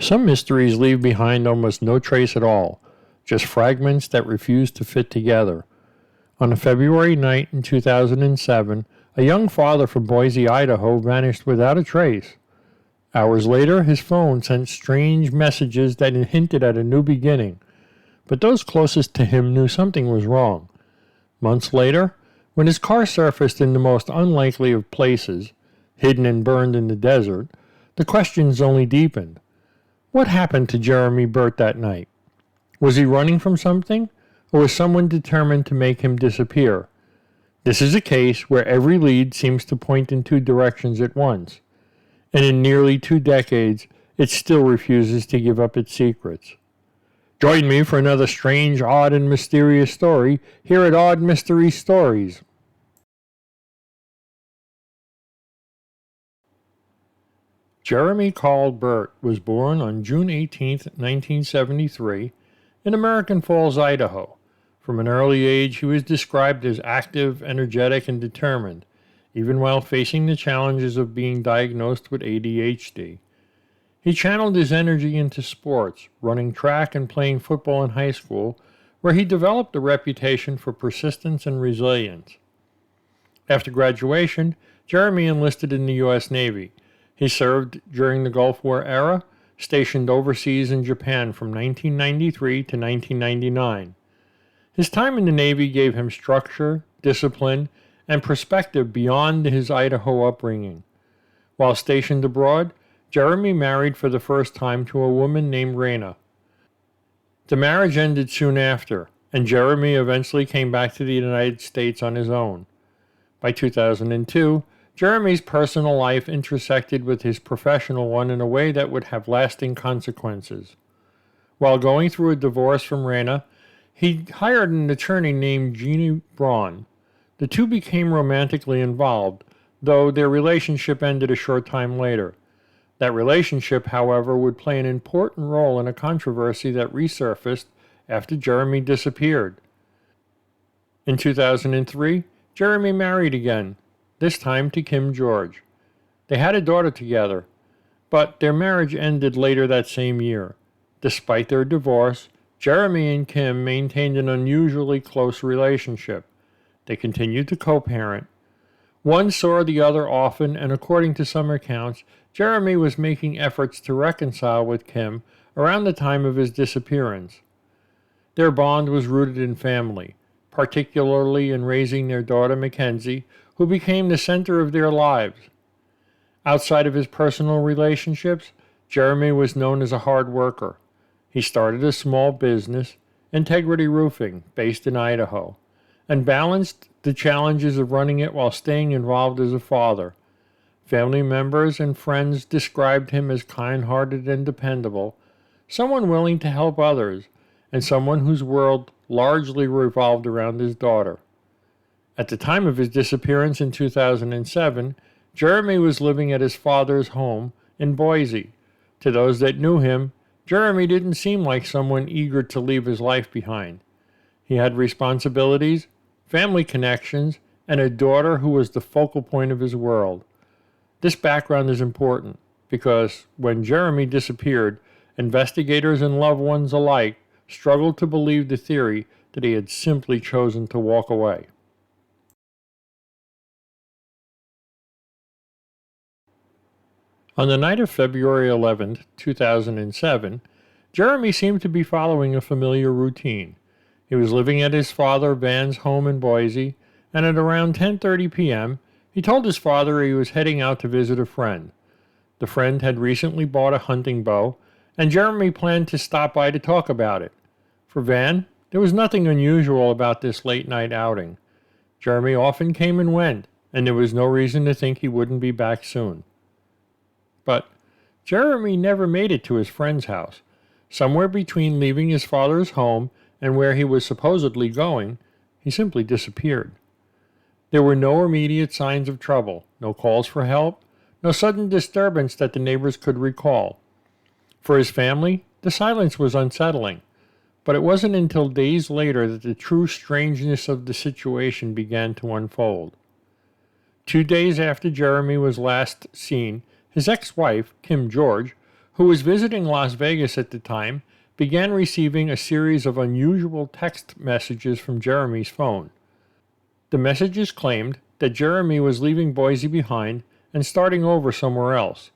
Some mysteries leave behind almost no trace at all, just fragments that refuse to fit together. On a February night in 2007, a young father from Boise, Idaho vanished without a trace. Hours later, his phone sent strange messages that hinted at a new beginning, but those closest to him knew something was wrong. Months later, when his car surfaced in the most unlikely of places, hidden and burned in the desert, the questions only deepened. What happened to Jeramy Burt that night? Was he running from something, or was someone determined to make him disappear? This is a case where every lead seems to point in two directions at once, and in nearly 2 decades, it still refuses to give up its secrets. Join me for another strange, odd, and mysterious story here at Odd Mystery Stories. Jeramy Carl Burt was born on June 18, 1973, in American Falls, Idaho. From an early age, he was described as active, energetic, and determined, even while facing the challenges of being diagnosed with ADHD. He channeled his energy into sports, running track and playing football in high school, where he developed a reputation for persistence and resilience. After graduation, Jeramy enlisted in the U.S. Navy. He served during the Gulf War era, stationed overseas in Japan from 1993 to 1999. His time in the Navy gave him structure, discipline, and perspective beyond his Idaho upbringing. While stationed abroad, Jeramy married for the first time to a woman named Raina. The marriage ended soon after, and Jeramy eventually came back to the United States on his own. By 2002, Jeramy's personal life intersected with his professional one in a way that would have lasting consequences. While going through a divorce from Raina, he hired an attorney named Jeannie Braun. The two became romantically involved, though their relationship ended a short time later. That relationship, however, would play an important role in a controversy that resurfaced after Jeramy disappeared. In 2003, Jeramy married again, this time to Kim George. They had a daughter together, but their marriage ended later that same year. Despite their divorce, Jeramy and Kim maintained an unusually close relationship. They continued to co-parent. One saw the other often, and according to some accounts, Jeramy was making efforts to reconcile with Kim around the time of his disappearance. Their bond was rooted in family, particularly in raising their daughter Mackenzie, who became the center of their lives. Outside of his personal relationships, Jeramy was known as a hard worker. He started a small business, Integrity Roofing, based in Idaho, and balanced the challenges of running it while staying involved as a father. Family members and friends described him as kind-hearted and dependable, someone willing to help others, and someone whose world largely revolved around his daughter. At the time of his disappearance in 2007, Jeramy was living at his father's home in Boise. To those that knew him, Jeramy didn't seem like someone eager to leave his life behind. He had responsibilities, family connections, and a daughter who was the focal point of his world. This background is important because when Jeramy disappeared, investigators and loved ones alike struggled to believe the theory that he had simply chosen to walk away. On the night of February 11, 2007, Jeramy seemed to be following a familiar routine. He was living at his father Van's home in Boise, and at around 10:30 p.m., he told his father he was heading out to visit a friend. The friend had recently bought a hunting bow, and Jeramy planned to stop by to talk about it. For Van, there was nothing unusual about this late-night outing. Jeramy often came and went, and there was no reason to think he wouldn't be back soon. But Jeramy never made it to his friend's house. Somewhere between leaving his father's home and where he was supposedly going, he simply disappeared. There were no immediate signs of trouble, no calls for help, no sudden disturbance that the neighbors could recall. For his family, the silence was unsettling, but it wasn't until days later that the true strangeness of the situation began to unfold. 2 days after Jeramy was last seen, his ex-wife, Kim George, who was visiting Las Vegas at the time, began receiving a series of unusual text messages from Jeramy's phone. The messages claimed that Jeramy was leaving Boise behind and starting over somewhere else.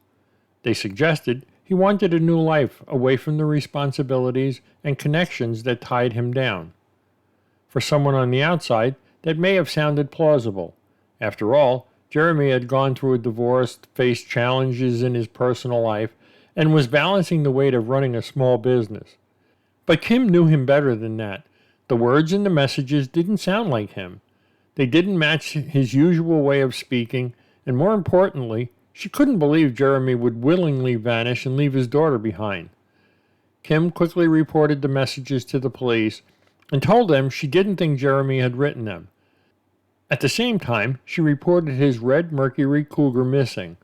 They suggested he wanted a new life away from the responsibilities and connections that tied him down. For someone on the outside, that may have sounded plausible. After all, Jeramy had gone through a divorce, faced challenges in his personal life, and was balancing the weight of running a small business. But Kim knew him better than that. The words in the messages didn't sound like him. They didn't match his usual way of speaking, and more importantly, she couldn't believe Jeramy would willingly vanish and leave his daughter behind. Kim quickly reported the messages to the police and told them she didn't think Jeramy had written them. At the same time, she reported his red Mercury Cougar missing.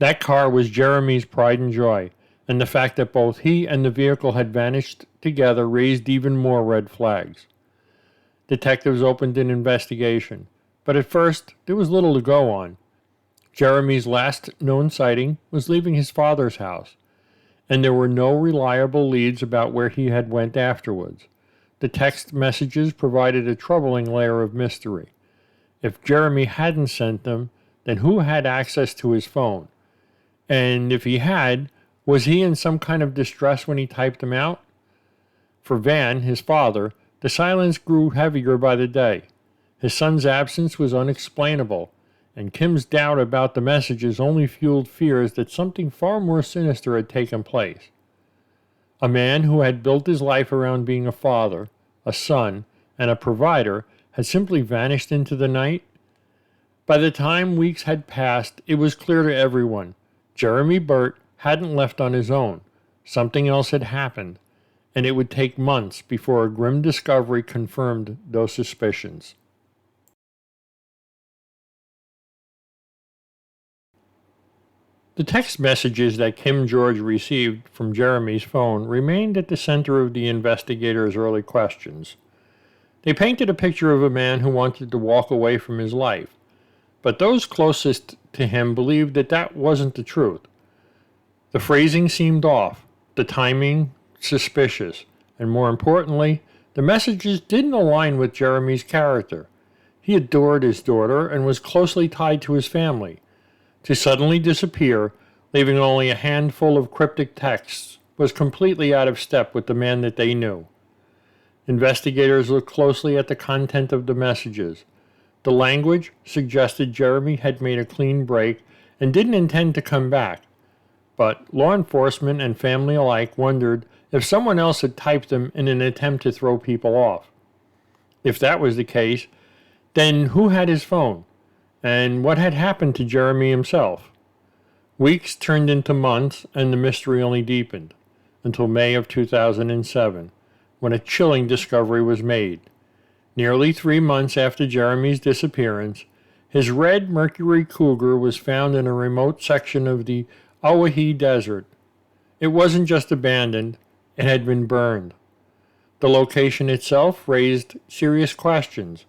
That car was Jeramy's pride and joy, and the fact that both he and the vehicle had vanished together raised even more red flags. Detectives opened an investigation, but at first there was little to go on. Jeramy's last known sighting was leaving his father's house, and there were no reliable leads about where he had went afterwards. The text messages provided a troubling layer of mystery. If Jeramy hadn't sent them, then who had access to his phone? And if he had, was he in some kind of distress when he typed them out? For Van, his father, the silence grew heavier by the day. His son's absence was unexplainable, and Kim's doubt about the messages only fueled fears that something far more sinister had taken place. A man who had built his life around being a father, a son, and a provider had simply vanished into the night? By the time weeks had passed, it was clear to everyone. Jeramy Burt hadn't left on his own. Something else had happened, and it would take months before a grim discovery confirmed those suspicions. The text messages that Kim George received from Jeramy's phone remained at the center of the investigators' early questions. They painted a picture of a man who wanted to walk away from his life, but those closest to him believed that that wasn't the truth. The phrasing seemed off, the timing suspicious, and more importantly, the messages didn't align with Jeramy's character. He adored his daughter and was closely tied to his family. To suddenly disappear, leaving only a handful of cryptic texts, was completely out of step with the man that they knew. Investigators looked closely at the content of the messages. The language suggested Jeramy had made a clean break and didn't intend to come back, but law enforcement and family alike wondered if someone else had typed them in an attempt to throw people off. If that was the case, then who had his phone? And what had happened to Jeramy himself? Weeks turned into months, and the mystery only deepened, until May of 2007, when a chilling discovery was made. Nearly 3 months after Jeramy's disappearance, his red Mercury Cougar was found in a remote section of the Owyhee Desert. It wasn't just abandoned, it had been burned. The location itself raised serious questions.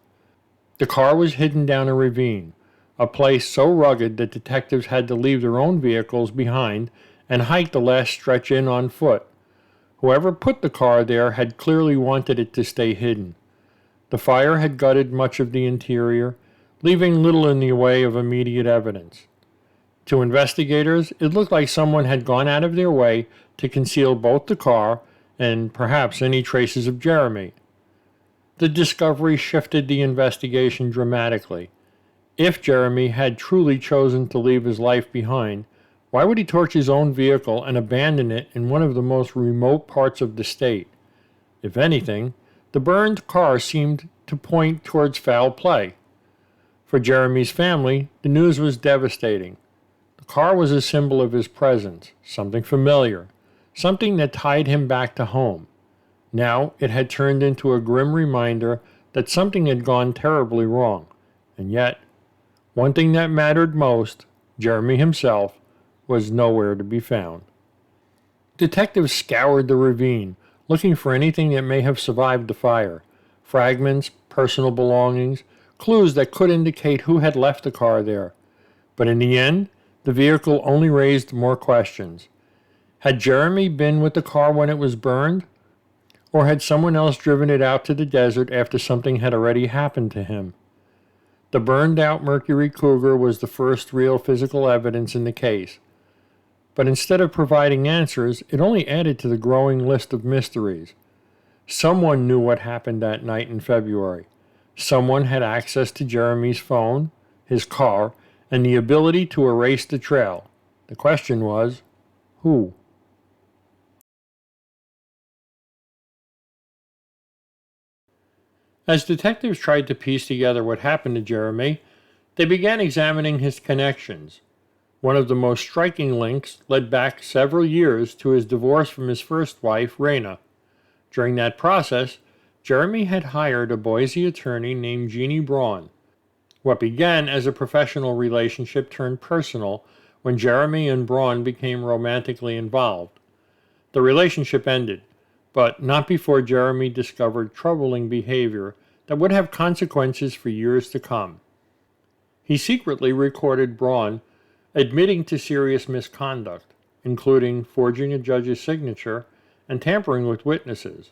The car was hidden down a ravine, a place so rugged that detectives had to leave their own vehicles behind and hike the last stretch in on foot. Whoever put the car there had clearly wanted it to stay hidden. The fire had gutted much of the interior, leaving little in the way of immediate evidence. To investigators, it looked like someone had gone out of their way to conceal both the car and perhaps any traces of Jeramy. The discovery shifted the investigation dramatically. If Jeramy had truly chosen to leave his life behind, why would he torch his own vehicle and abandon it in one of the most remote parts of the state? If anything, the burned car seemed to point towards foul play. For Jeramy's family, the news was devastating. The car was a symbol of his presence, something familiar, something that tied him back to home. Now it had turned into a grim reminder that something had gone terribly wrong, and yet, one thing that mattered most, Jeramy himself, was nowhere to be found. Detectives scoured the ravine, looking for anything that may have survived the fire. Fragments, personal belongings, clues that could indicate who had left the car there. But in the end, the vehicle only raised more questions. Had Jeramy been with the car when it was burned? Or had someone else driven it out to the desert after something had already happened to him? The burned out Mercury Cougar was the first real physical evidence in the case. But instead of providing answers, it only added to the growing list of mysteries. Someone knew what happened that night in February. Someone had access to Jeramy's phone, his car, and the ability to erase the trail. The question was, who? As detectives tried to piece together what happened to Jeramy, they began examining his connections. One of the most striking links led back several years to his divorce from his first wife, Raina. During that process, Jeramy had hired a Boise attorney named Jeannie Braun. What began as a professional relationship turned personal when Jeramy and Braun became romantically involved. The relationship ended, but not before Jeramy discovered troubling behavior that would have consequences for years to come. He secretly recorded Braun admitting to serious misconduct, including forging a judge's signature and tampering with witnesses.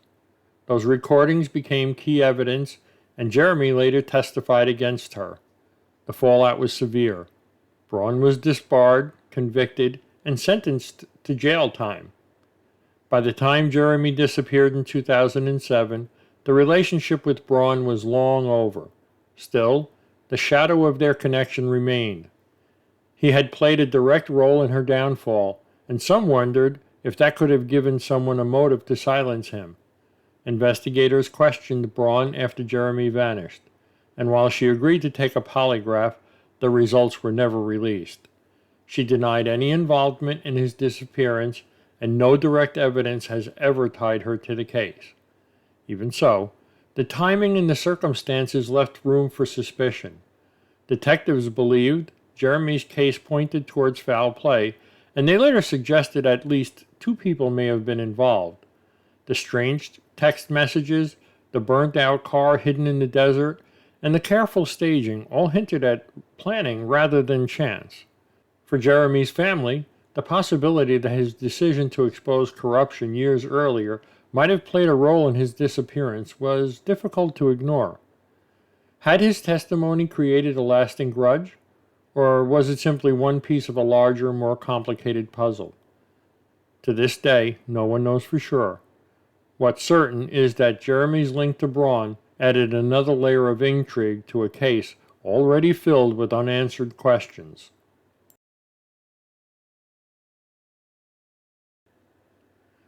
Those recordings became key evidence, and Jeramy later testified against her. The fallout was severe. Braun was disbarred, convicted, and sentenced to jail time. By the time Jeramy disappeared in 2007, the relationship with Braun was long over. Still, the shadow of their connection remained. He had played a direct role in her downfall, and some wondered if that could have given someone a motive to silence him. Investigators questioned Braun after Jeramy vanished, and while she agreed to take a polygraph, the results were never released. She denied any involvement in his disappearance, and no direct evidence has ever tied her to the case. Even so, the timing and the circumstances left room for suspicion. Detectives believed Jeramy's case pointed towards foul play, and they later suggested at least two people may have been involved. The strange text messages, the burnt-out car hidden in the desert, and the careful staging all hinted at planning rather than chance. For Jeramy's family, the possibility that his decision to expose corruption years earlier might have played a role in his disappearance was difficult to ignore. Had his testimony created a lasting grudge? Or was it simply one piece of a larger, more complicated puzzle? To this day, no one knows for sure. What's certain is that Jeramy's link to Braun added another layer of intrigue to a case already filled with unanswered questions.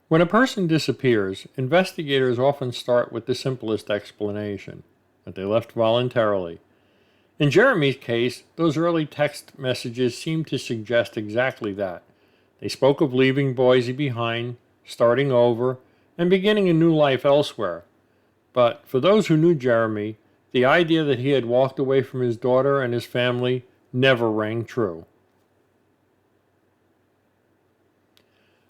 When a person disappears, investigators often start with the simplest explanation, that they left voluntarily. In Jeramy's case, those early text messages seemed to suggest exactly that. They spoke of leaving Boise behind, starting over, and beginning a new life elsewhere. But for those who knew Jeramy, the idea that he had walked away from his daughter and his family never rang true.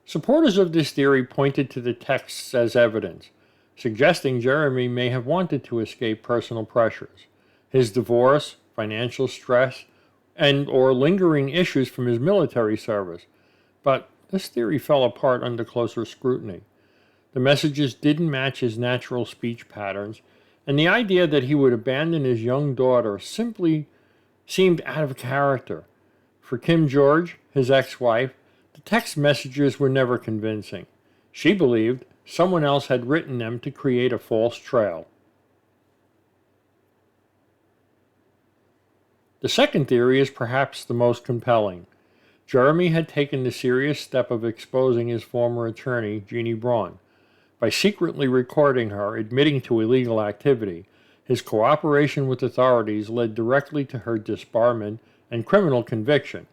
Supporters of this theory pointed to the texts as evidence, suggesting Jeramy may have wanted to escape personal pressures. His divorce, financial stress, and/or lingering issues from his military service. But this theory fell apart under closer scrutiny. The messages didn't match his natural speech patterns, and the idea that he would abandon his young daughter simply seemed out of character. For Kim George, his ex-wife, the text messages were never convincing. She believed someone else had written them to create a false trail. The second theory is perhaps the most compelling. Jeramy had taken the serious step of exposing his former attorney, Jeannie Braun. By secretly recording her admitting to illegal activity, his cooperation with authorities led directly to her disbarment and criminal conviction.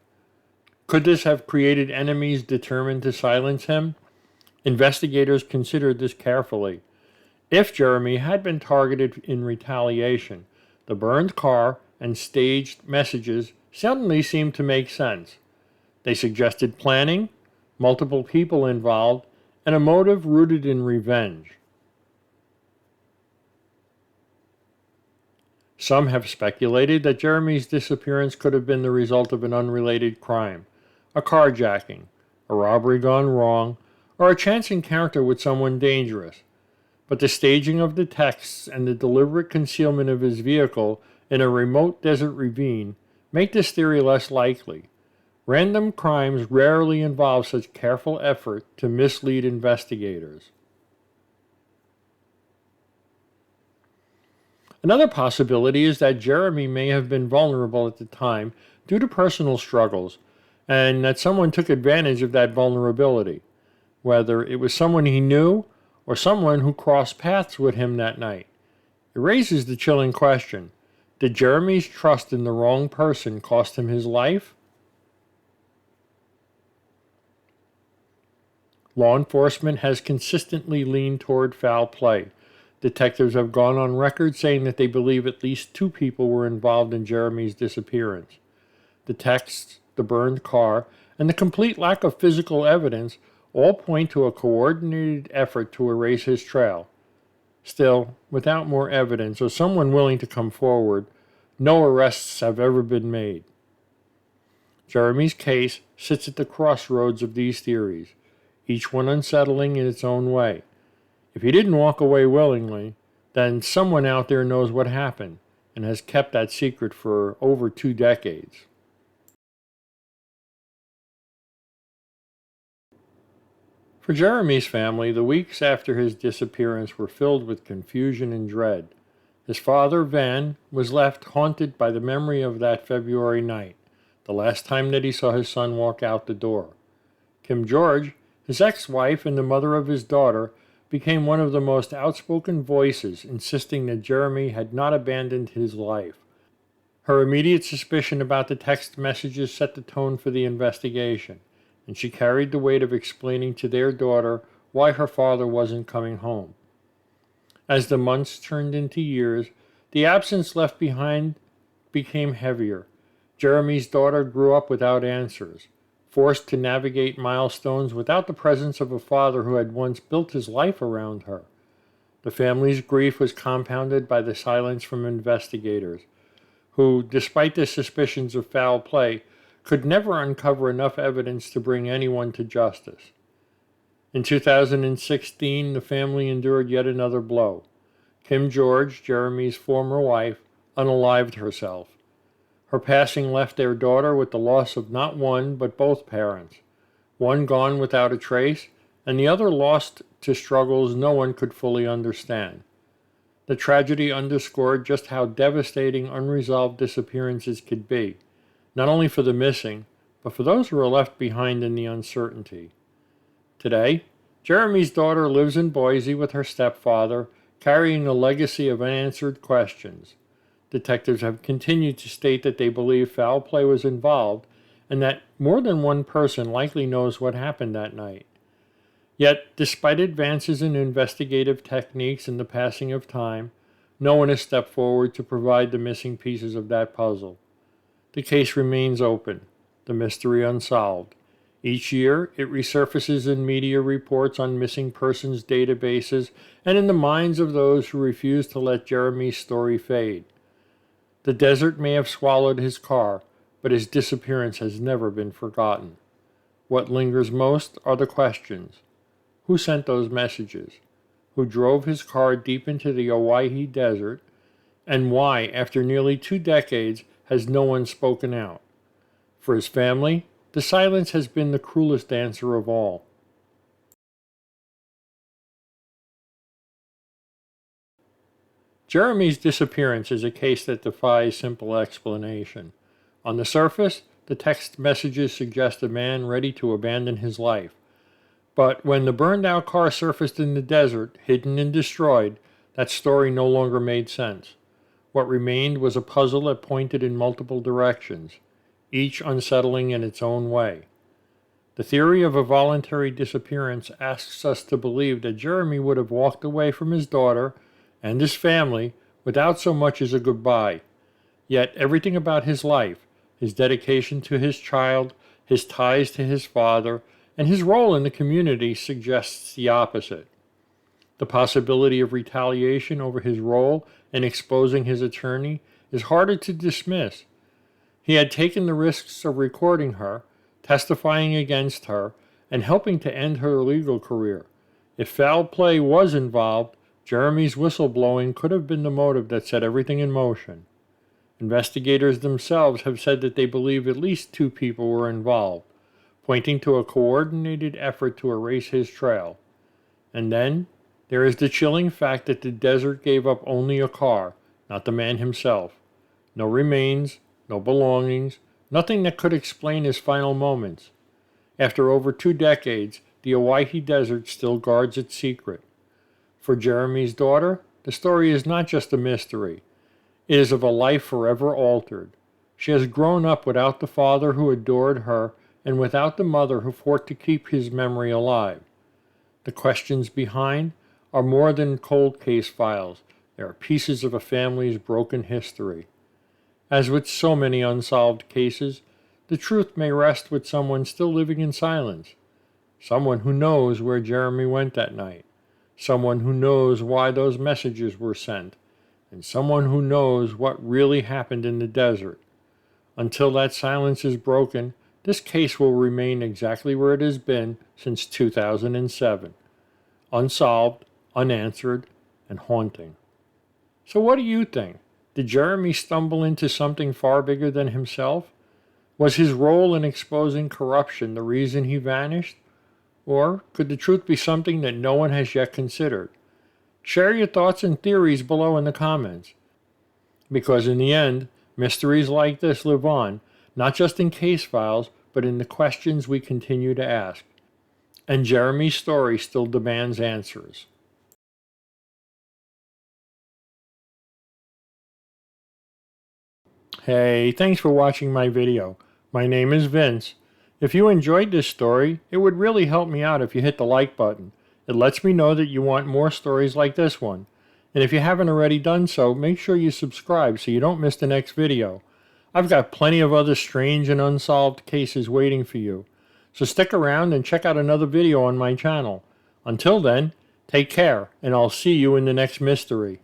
Could this have created enemies determined to silence him? Investigators considered this carefully. If Jeramy had been targeted in retaliation, the burned car and staged messages suddenly seemed to make sense. They suggested planning, multiple people involved, and a motive rooted in revenge. Some have speculated that Jeramy's disappearance could have been the result of an unrelated crime, a carjacking, a robbery gone wrong, or a chance encounter with someone dangerous. But the staging of the texts and the deliberate concealment of his vehicle in a remote desert ravine make this theory less likely. Random crimes rarely involve such careful effort to mislead investigators. Another possibility is that Jeramy may have been vulnerable at the time due to personal struggles, and that someone took advantage of that vulnerability, whether it was someone he knew or someone who crossed paths with him that night. It raises the chilling question: did Jeramy's trust in the wrong person cost him his life? Law enforcement has consistently leaned toward foul play. Detectives have gone on record saying that they believe at least 2 people were involved in Jeramy's disappearance. The texts, the burned car, and the complete lack of physical evidence all point to a coordinated effort to erase his trail. Still, without more evidence or someone willing to come forward, no arrests have ever been made. Jeramy's case sits at the crossroads of these theories, each one unsettling in its own way. If he didn't walk away willingly, then someone out there knows what happened and has kept that secret for over 2 decades. For Jeramy's family, the weeks after his disappearance were filled with confusion and dread. His father, Van, was left haunted by the memory of that February night, the last time that he saw his son walk out the door. Kim George, his ex-wife and the mother of his daughter, became one of the most outspoken voices, insisting that Jeramy had not abandoned his life. Her immediate suspicion about the text messages set the tone for the investigation, and she carried the weight of explaining to their daughter why her father wasn't coming home. As the months turned into years, the absence left behind became heavier. Jeramy's daughter grew up without answers, forced to navigate milestones without the presence of a father who had once built his life around her. The family's grief was compounded by the silence from investigators, who, despite their suspicions of foul play, could never uncover enough evidence to bring anyone to justice. In 2016, the family endured yet another blow. Kim George, Jeramy's former wife, unalived herself. Her passing left their daughter with the loss of not one but both parents, one gone without a trace, and the other lost to struggles no one could fully understand. The tragedy underscored just how devastating unresolved disappearances could be, not only for the missing, but for those who are left behind in the uncertainty. Today, Jeramy's daughter lives in Boise with her stepfather, carrying a legacy of unanswered questions. Detectives have continued to state that they believe foul play was involved and that more than one person likely knows what happened that night. Yet, despite advances in investigative techniques and the passing of time, no one has stepped forward to provide the missing pieces of that puzzle. The case remains open, the mystery unsolved. Each year, it resurfaces in media reports on missing persons databases and in the minds of those who refuse to let Jeramy's story fade. The desert may have swallowed his car, but his disappearance has never been forgotten. What lingers most are the questions. Who sent those messages? Who drove his car deep into the Owyhee Desert? And why, after nearly 2 decades, has no one spoken out? For his family, the silence has been the cruelest answer of all. Jeramy's disappearance is a case that defies simple explanation. On the surface, the text messages suggest a man ready to abandon his life. But when the burned-out car surfaced in the desert, hidden and destroyed, that story no longer made sense. What remained was a puzzle that pointed in multiple directions, each unsettling in its own way. The theory of a voluntary disappearance asks us to believe that Jeramy would have walked away from his daughter and his family without so much as a goodbye. Yet everything about his life, his dedication to his child, his ties to his father, and his role in the community suggests the opposite. The possibility of retaliation over his role in exposing his attorney is harder to dismiss. He had taken the risks of recording her, testifying against her, and helping to end her legal career. If foul play was involved, Jeramy's whistleblowing could have been the motive that set everything in motion. Investigators themselves have said that they believe at least 2 people were involved, pointing to a coordinated effort to erase his trail. And then, there is the chilling fact that the desert gave up only a car, not the man himself. No remains, no belongings, nothing that could explain his final moments. After over 2 decades, the Owyhee Desert still guards its secret. For Jeramy's daughter, the story is not just a mystery. It is of a life forever altered. She has grown up without the father who adored her and without the mother who fought to keep his memory alive. The questions behind are more than cold case files. They are pieces of a family's broken history. As with so many unsolved cases, the truth may rest with someone still living in silence. Someone who knows where Jeramy went that night. Someone who knows why those messages were sent. And someone who knows what really happened in the desert. Until that silence is broken, this case will remain exactly where it has been since 2007. Unsolved, unanswered, and haunting. So what do you think? Did Jeramy stumble into something far bigger than himself? Was his role in exposing corruption the reason he vanished? Or could the truth be something that no one has yet considered? Share your thoughts and theories below in the comments. Because in the end, mysteries like this live on, not just in case files, but in the questions we continue to ask. And Jeramy's story still demands answers. Hey, thanks for watching my video. My name is Vince. If you enjoyed this story, it would really help me out if you hit the like button. It lets me know that you want more stories like this one. And if you haven't already done so, make sure you subscribe so you don't miss the next video. I've got plenty of other strange and unsolved cases waiting for you. So stick around and check out another video on my channel. Until then, take care, and I'll see you in the next mystery.